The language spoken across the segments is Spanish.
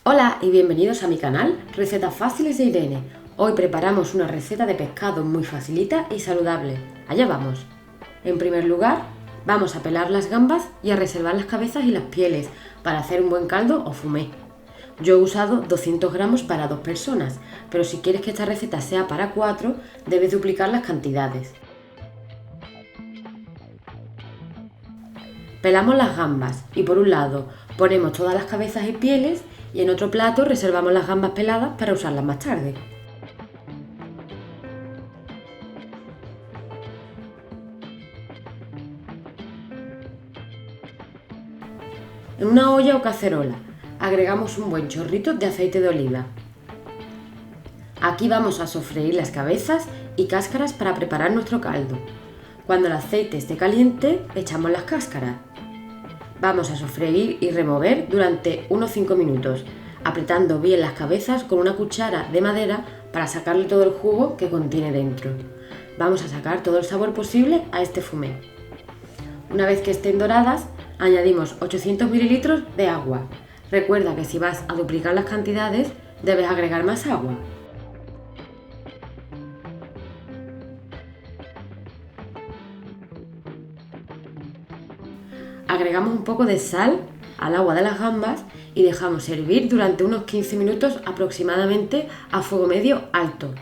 Hola y bienvenidos a mi canal Recetas Fáciles de Irene. Hoy preparamos una receta de pescado muy facilita y saludable. Allá vamos. En primer lugar, vamos a pelar las gambas y a reservar las cabezas y las pieles para hacer un buen caldo o fumé. Yo he usado 200 gramos para 2 personas, pero si quieres que esta receta sea para 4, debes duplicar las cantidades. Pelamos las gambas y por un lado ponemos todas las cabezas y pieles y en otro plato reservamos las gambas peladas para usarlas más tarde. En una olla o cacerola agregamos un buen chorrito de aceite de oliva. Aquí vamos a sofreír las cabezas y cáscaras para preparar nuestro caldo. Cuando el aceite esté caliente, echamos las cáscaras. Vamos a sofreír y remover durante unos 5 minutos, apretando bien las cabezas con una cuchara de madera para sacarle todo el jugo que contiene dentro. Vamos a sacar todo el sabor posible a este fumé. Una vez que estén doradas, añadimos 800 ml de agua. Recuerda que si vas a duplicar las cantidades, debes agregar más agua. Agregamos un poco de sal al agua de las gambas y dejamos hervir durante unos 15 minutos aproximadamente a fuego medio alto.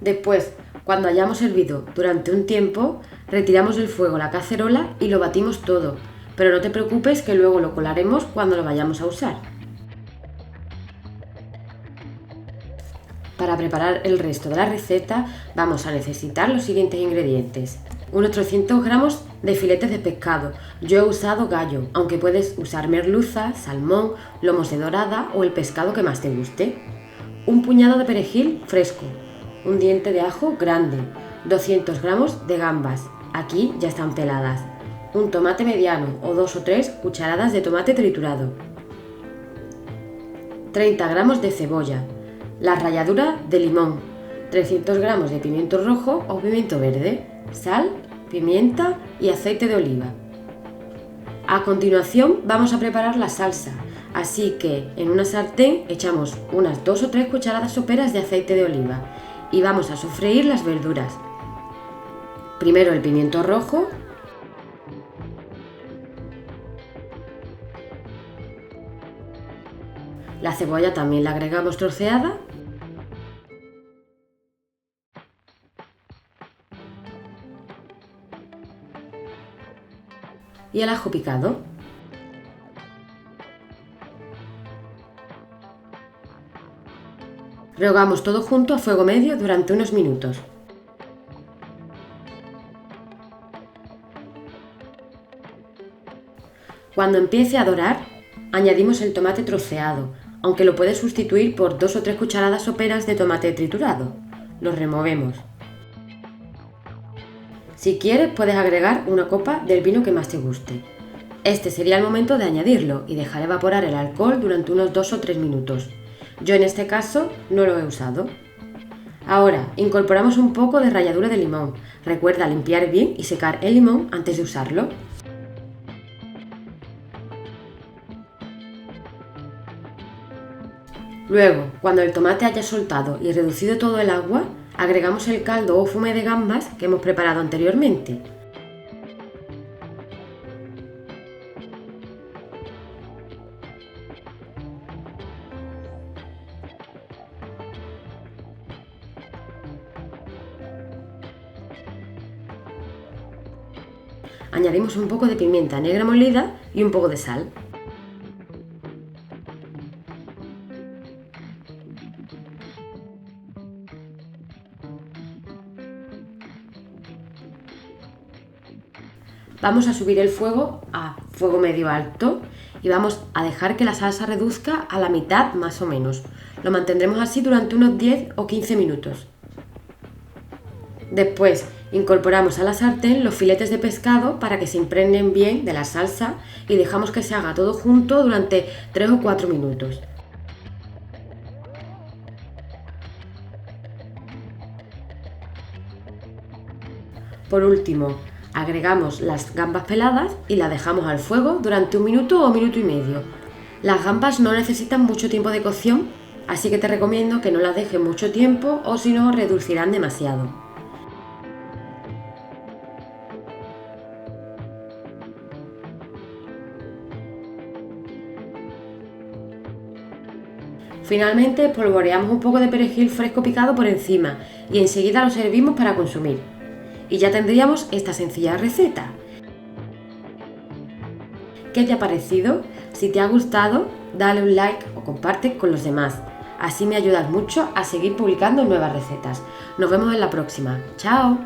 Después, cuando hayamos hervido durante un tiempo, retiramos del fuego la cacerola y lo batimos todo, pero no te preocupes que luego lo colaremos cuando lo vayamos a usar. Para preparar el resto de la receta vamos a necesitar los siguientes ingredientes. Unos 300 gramos de filetes de pescado. Yo he usado gallo, aunque puedes usar merluza, salmón, lomos de dorada o el pescado que más te guste. Un puñado de perejil fresco. Un diente de ajo grande. 200 gramos de gambas. Aquí ya están peladas. Un tomate mediano o 2 o 3 cucharadas de tomate triturado. 30 gramos de cebolla. La ralladura de limón, 300 gramos de pimiento rojo o pimiento verde, sal, pimienta y aceite de oliva. A continuación vamos a preparar la salsa, así que en una sartén echamos unas 2 o 3 cucharadas soperas de aceite de oliva y vamos a sofreír las verduras. Primero el pimiento rojo, la cebolla también la agregamos troceada y el ajo picado. Rehogamos todo junto a fuego medio durante unos minutos. Cuando empiece a dorar, añadimos el tomate troceado, aunque lo puedes sustituir por 2 o 3 cucharadas soperas de tomate triturado. Lo removemos. Si quieres, puedes agregar una copa del vino que más te guste. Este sería el momento de añadirlo y dejar evaporar el alcohol durante unos 2 o 3 minutos. Yo en este caso no lo he usado. Ahora, incorporamos un poco de ralladura de limón. Recuerda limpiar bien y secar el limón antes de usarlo. Luego, cuando el tomate haya soltado y reducido todo el agua, agregamos el caldo o fumé de gambas que hemos preparado anteriormente. Añadimos un poco de pimienta negra molida y un poco de sal. Vamos a subir el fuego a fuego medio alto y vamos a dejar que la salsa reduzca a la mitad más o menos. Lo mantendremos así durante unos 10 o 15 minutos. Después incorporamos a la sartén los filetes de pescado para que se impregnen bien de la salsa y dejamos que se haga todo junto durante 3 o 4 minutos. Por último, agregamos las gambas peladas y las dejamos al fuego durante 1 minuto o 1 minuto y medio. Las gambas no necesitan mucho tiempo de cocción, así que te recomiendo que no las dejes mucho tiempo o si no reducirán demasiado. Finalmente espolvoreamos un poco de perejil fresco picado por encima y enseguida lo servimos para consumir. Y ya tendríamos esta sencilla receta. ¿Qué te ha parecido? Si te ha gustado, dale un like o comparte con los demás. Así me ayudas mucho a seguir publicando nuevas recetas. Nos vemos en la próxima. ¡Chao!